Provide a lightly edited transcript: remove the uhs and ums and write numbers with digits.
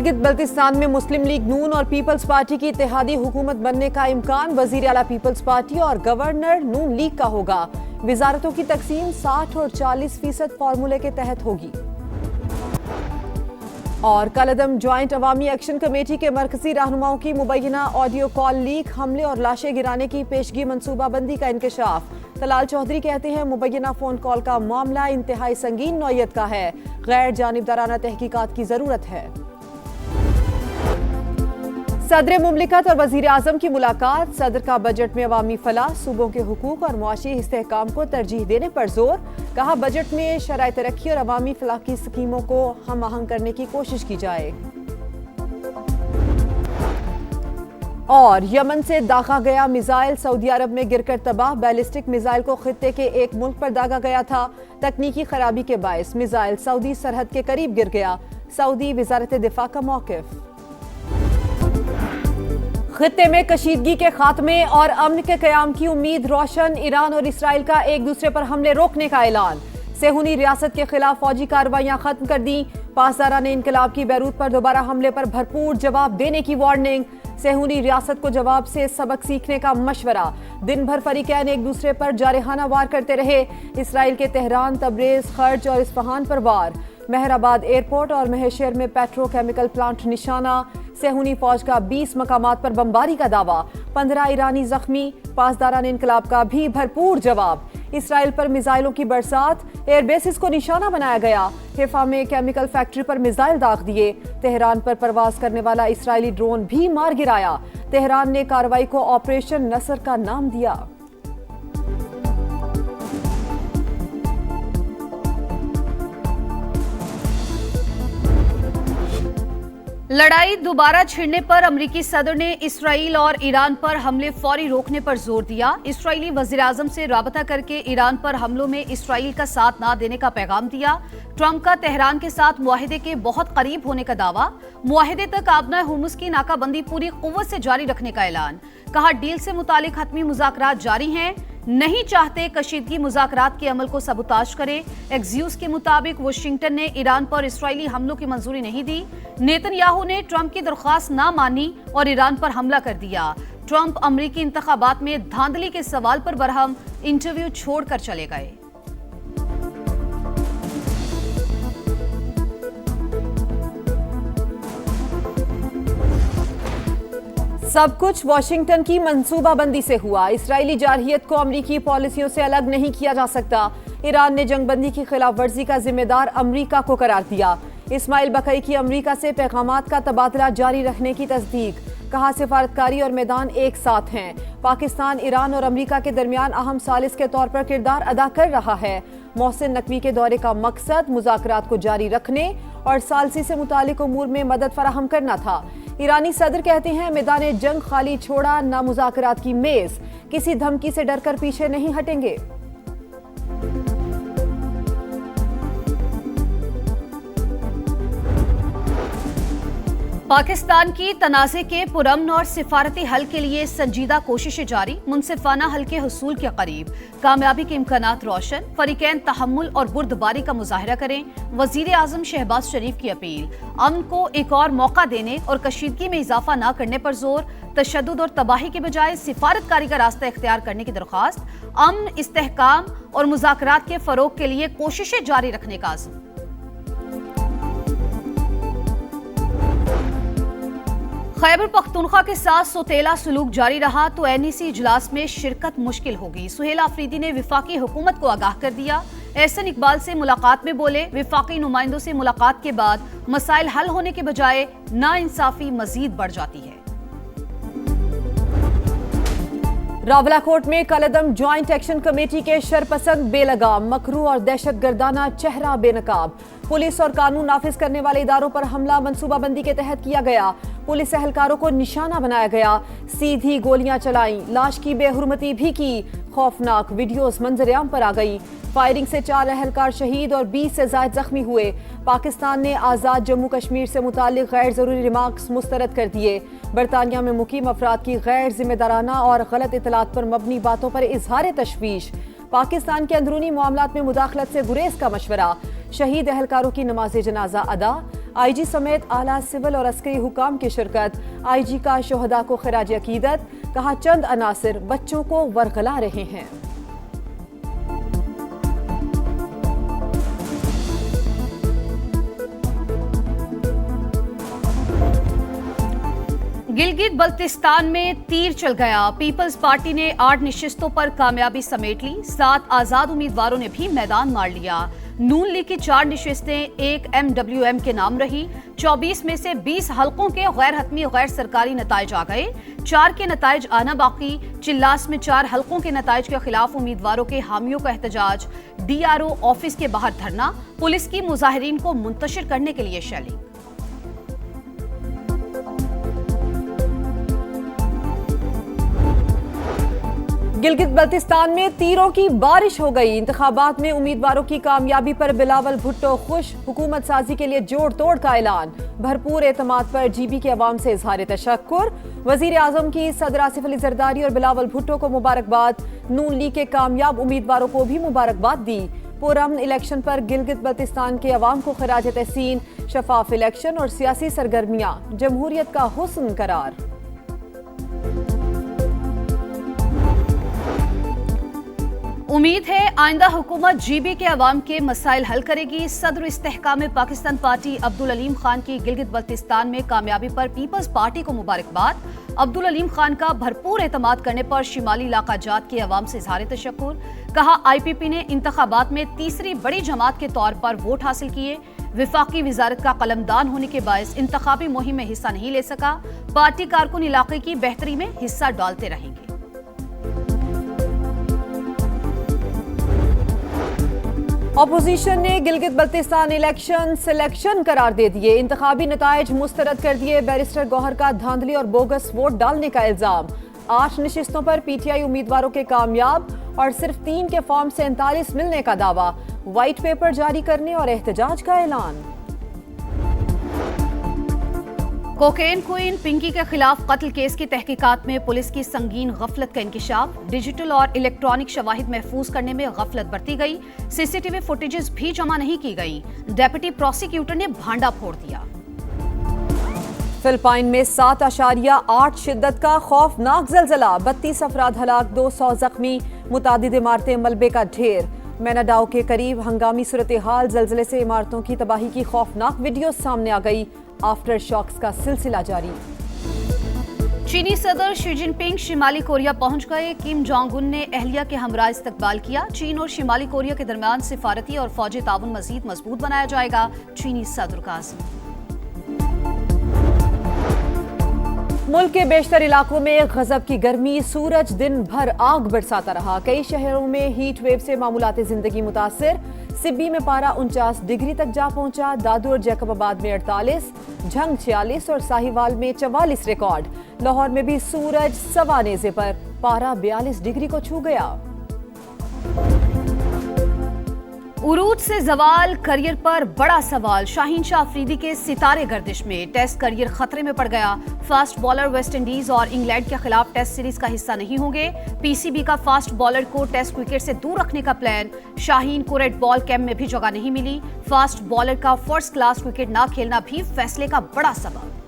गिलगित बल्तिस्तान में मुस्लिम लीग नून और peoples party की इत्तेहादी हुकूमत बनने का इम्कान। वजीर आला पीपल्स पार्टी और गवर्नर नून लीग का होगा। विजारतों की तकसीम 60 और 40% फार्मूले के तहत होगी। और कलअदम ज्वाइंट अवामी एक्शन कमेटी के मरकजी रहनुमाओं की मुबैना ऑडियो कॉल लीक। हमले और लाशें गिराने की पेशगी मनसूबाबंदी का इंकशाफ। तलाल चौधरी कहते हैं मुबैना फोन कॉल का मामला इंतहाई संगीन नौयत का है, गैर जानिबदाराना तहकीकात की जरूरत है। सदर मुमलिकत और वजीर आजम की मुलाकात। सदर का बजट में अवामी फलाह, सूबों के हुकूक और मुआशी इस्तेहकाम को तरजीह देने पर जोर। कहा बजट में शराय तरक्की और अवामी फलाह की स्कीमों को हम आहंग करने की कोशिश की जाए। और यमन से दागा गया मिसाइल सऊदी अरब में गिरकर तबाह। बैलिस्टिक मिसाइल को खित्ते के एक मुल्क पर दागा गया था। तकनीकी खराबी के बायस मिसाइल सऊदी सरहद के करीब गिर गया। सऊदी वजारत दिफा का मौकिफ। खित्ते में कशीदगी के खात्मे और अमन के कयाम की उम्मीद रोशन। ईरान और इसराइल का एक दूसरे पर हमले रोकने का ऐलान। सेहूनी रियासत के खिलाफ फौजी कार्रवाइयां खत्म कर दी। पासदारान इनकलाब की बैरूत पर दोबारा हमले पर भरपूर जवाब देने की वार्निंग। सेहूनी रियासत को जवाब से सबक सीखने का मशवरा। दिन भर फरीकैन एक दूसरे पर जारहाना वार करते रहे। इसराइल के तेहरान, तबरेज, खर्ज और इस्फहान पर वार। मेहराबाद एयरपोर्ट और महेशर में पेट्रोकेमिकल प्लांट निशाना। सेहूनी फौज का 20 मकामात पर बमबारी का दावा। 15 ईरानी जख्मी। पासदारान इनकलाब का भी भरपूर जवाब। इसराइल पर मिसाइलों की बरसात। एयरबेसिस को निशाना बनाया गया। हिफा में केमिकल फैक्ट्री पर मिसाइल दाग दिए। तेहरान पर परवाज करने वाला इसराइली ड्रोन भी मार गिराया। तेहरान ने कार्रवाई को ऑपरेशन नसर का नाम दिया। लड़ाई दोबारा छिड़ने पर अमरीकी सदर ने इसराइल और ईरान पर हमले फौरी रोकने पर जोर दिया। इसराइली वज़ीर-ए-आज़म से राबता करके ईरान पर हमलों में इसराइल का साथ न देने का पैगाम दिया। ट्रंप का तेहरान के साथ मुआहिदे के बहुत करीब होने का दावा। मुआहिदे तक आबना हुर्मुज़ की नाकाबंदी पूरी कुव्वत से जारी रखने का ऐलान। कहा डील से मुतालिक हतमी मुज़ाकरात जारी हैं, नहीं चाहते कशीदगी मुज़ाकरात के अमल को सबूताज करे। एक्सियोस के मुताबिक वाशिंगटन ने ईरान पर इसराइली हमलों की मंजूरी नहीं दी। नेतन्याहू ने ट्रंप की दरख्वास्त ना मानी और ईरान पर हमला कर दिया। ट्रंप अमरीकी इंतखाबात में धांधली के सवाल पर बरहम, इंटरव्यू छोड़कर चले गए। सब कुछ वाशिंगटन की मंसूबाबंदी से हुआ। इसराइली जारहियत को अमरीकी पॉलिसियों से अलग नहीं किया जा सकता। ईरान ने जंगबंदी की खिलाफ वर्जी का जिम्मेदार अमरीका को करार दिया। इस्माइल बकई की अमरीका से पैगामात का तबादला जारी रखने की तस्दीक। कहा सिफारतकारी और मैदान एक साथ हैं। पाकिस्तान ईरान और अमरीका के दरमियान अहम सालिस के तौर पर किरदार अदा कर रहा है। मोहसिन नकवी के दौरे का मकसद मुज़ाकरात को जारी रखने और सालसी से मुतालिक उमूर में मदद फराहम करना था। ईरानी सदर कहते हैं मैदान जंग खाली छोड़ा ना मुज़ाकरात की मेज। किसी धमकी से डरकर पीछे नहीं हटेंगे। पाकिस्तान की तनाज़े के पुरअमन और सिफारती हल के लिए संजीदा कोशिशें जारी। मुनसिफाना हल के हुसूल के करीब। कामयाबी के इम्कानात रोशन। फरीकैन तहम्मुल और बुर्दबारी का मुजाहरा करें। वजीर आजम शहबाज शरीफ की अपील। अमन को एक और मौका देने और कशीदगी में इजाफा न करने पर जोर। तशद्दुद और तबाही के बजाय सिफारतकारी का रास्ता इख्तियार करने की दरख्वास्त। अमन, इस्तेहकाम और मुज़ाकरात के फरोग के लिए कोशिशें जारी रखने का आज़म। खैबर पख्तूनख्वा के साथ सोतेला सलूक जारी रहा तो एनईसी इजलास में शिरकत मुश्किल होगी। सुहेल आफरीदी ने विफाकी हुकूमत को आगाह कर दिया। एहसन इकबाल से मुलाकात में बोले विफाकी नुमाइंदों से मुलाकात के बाद मसाइल हल होने के बजाय नाइंसाफी मजीद बढ़ जाती है। रावलाकोट में कलअदम ज्वाइंट एक्शन कमेटी के शरपसंद बेलगाम। मकरू और दहशतगर्दाना चेहरा बेनकाब। पुलिस और कानून नाफिज करने वाले इदारों पर हमला मनसूबाबंदी के तहत किया गया। पुलिस एहलकारों को निशाना बनाया गया। सीधी गोलियां चलाई। लाश की बेहुरमती भी की। खौफनाक वीडियोस मंजर-ए-आम पर आ गई। फायरिंग से 4 एहलकार शहीद और 20 से ज्यादा जख्मी हुए। पाकिस्तान ने आज़ाद जम्मू कश्मीर से मुतालिक गैर जरूरी रिमार्क्स मुस्तरद कर दिए। बरतानिया में मुकीम अफराद की गैर जिम्मेदाराना और गलत इतलात पर मबनी बातों पर इजहार तशवीश। पाकिस्तान के अंदरूनी मामलात में मुदाखलत से गुरेज का मशवरा। शहीद एहलकारों की नमाज जनाजा अदा। IG समेत आला सिविल और अस्करी हुकाम की शिरकत। IG का शोहदा को खिराज अकीदत, कहा चंद अनासिर बच्चों को वरगला रहे हैं। गिलगित बल्तिस्तान में तीर चल गया। पीपल्स पार्टी ने 8 नशिस्तों पर कामयाबी समेट ली। 7 आजाद उम्मीदवारों ने भी मैदान मार लिया। नून लीग की 4 नशिस्तें एक MWM के नाम रही। 24 में से 20 हलकों के गैर हतमी गैर सरकारी नताइज आ गए। 4 के नताइज आना बाकी। चिल्लास में 4 हलकों के नताइज के खिलाफ उम्मीदवारों के हामियों का एहतजाज। DRO ऑफिस के बाहर धरना। पुलिस की मुजाहिरीन को मुंतशिर करने के लिए शेलिंग। गिलगित बल्तिस्तान में तीरों की बारिश हो गई। इंतखाबात में उम्मीदवारों की कामयाबी पर बिलावल भुट्टो खुश। हुकूमत साजी के लिए जोड़ तोड़ का ऐलान। भरपूर एतमाद पर GB के अवाम से इजहार तशक्कुर। वजीर आजम की सदर आसिफ अली जरदारी और बिलावल भुट्टो को मुबारकबाद। नून लीग के कामयाब उम्मीदवारों को भी मुबारकबाद दी। पुरअमन इलेक्शन पर गिलगित बल्तिस्तान के अवाम को खिराज तहसीन। शफाफ इलेक्शन और सियासी सरगर्मियां जमहूरियत का हुस्न करार। उम्मीद है आइंदा हुकूमत GB के अवाम के मसाइल हल करेगी। सदर इस्तेहकाम पाकिस्तान पार्टी अब्दुल अलीम खान की गिलगित बल्तिस्तान में कामयाबी पर पीपल्स पार्टी को मुबारकबाद। अब्दुल अलीम खान का भरपूर एतमाद करने पर शिमाली इलाका जात के अवाम से इजहार तशक्कुर। कहा IPP ने इंतखाबात में तीसरी बड़ी जमात के तौर पर वोट हासिल किए। विफाकी वजारत का कलमदान होने के बायस इंतखाबी मुहिम में हिस्सा नहीं ले सका। पार्टी कारकुन इलाके की बेहतरी में हिस्सा डालते रहेंगे। अपोजिशन ने गिलगित बल्तिस्तान इलेक्शन सिलेक्शन करार दे दिए। इंतखाबी नताइज मुस्तरद कर दिए। बैरिस्टर गौहर का धांधली और बोगस वोट डालने का इल्जाम। 8 नशिस्तों पर PTI उम्मीदवारों के कामयाब और सिर्फ 3 के फॉर्म से 39 मिलने का दावा। व्हाइट पेपर जारी करने और एहतजाज का ऐलान। कोकेन क्वीन पिंकी के खिलाफ कत्ल केस की तहकीकात में पुलिस की संगीन गफलत का इंकिशाफ। डिजिटल और इलेक्ट्रॉनिक शवाहिद महफूज करने में गफलत बरती गई। CCTV फुटेजेस भी जमा नहीं की गई। डेप्यूटी प्रोसिक्यूटर ने भांडा फोड़ दिया। फिलिपाइन में 7.8 शिद्दत का खौफनाक जलजला। 32 अफराद हलाक, 200 जख्मी, मुतादिद इमारतें मलबे का ढेर। मैनाडाओ के करीब हंगामी सूरत हाल। जलजले से इमारतों की तबाही की खौफनाक वीडियो सामने आ गई। आफ्टर शॉक्स का सिलसिला जारी। चीनी सदर शी जिनपिंग शिमाली कोरिया पहुंच गए। किम जोंग उन ने अहलिया के हमरा इस्तकबाल किया। चीन और शिमाली कोरिया के दरमियान सिफारती और फौजी ताउन मजीद मजबूत बनाया जाएगा। चीनी सदर का आज़म। मुल्क के बेशतर इलाकों में गजब की गर्मी। सूरज दिन भर आग बरसाता रहा। कई शहरों में हीट वेव से मामूलाती जिंदगी मुतासिर। सिब्बी में पारा 49 डिग्री तक जा पहुंचा। दादू और जैकबाबाद में 48, झंग 46 और साहिवाल में 44 रिकॉर्ड। लाहौर में भी सूरज सवा नेज़े पर पारा 42 डिग्री को छू गया। उरूज से जवाल, करियर पर बड़ा सवाल। शाहीन शाह अफरीदी के सितारे गर्दिश में। टेस्ट करियर खतरे में पड़ गया। फास्ट बॉलर वेस्ट इंडीज और इंग्लैंड के खिलाफ टेस्ट सीरीज का हिस्सा नहीं होंगे। PCB का फास्ट बॉलर को टेस्ट क्रिकेट से दूर रखने का प्लान। शाहीन को रेड बॉल कैंप में भी जगह नहीं मिली। फास्ट बॉलर का फर्स्ट क्लास क्रिकेट ना खेलना भी फैसले का बड़ा सबब।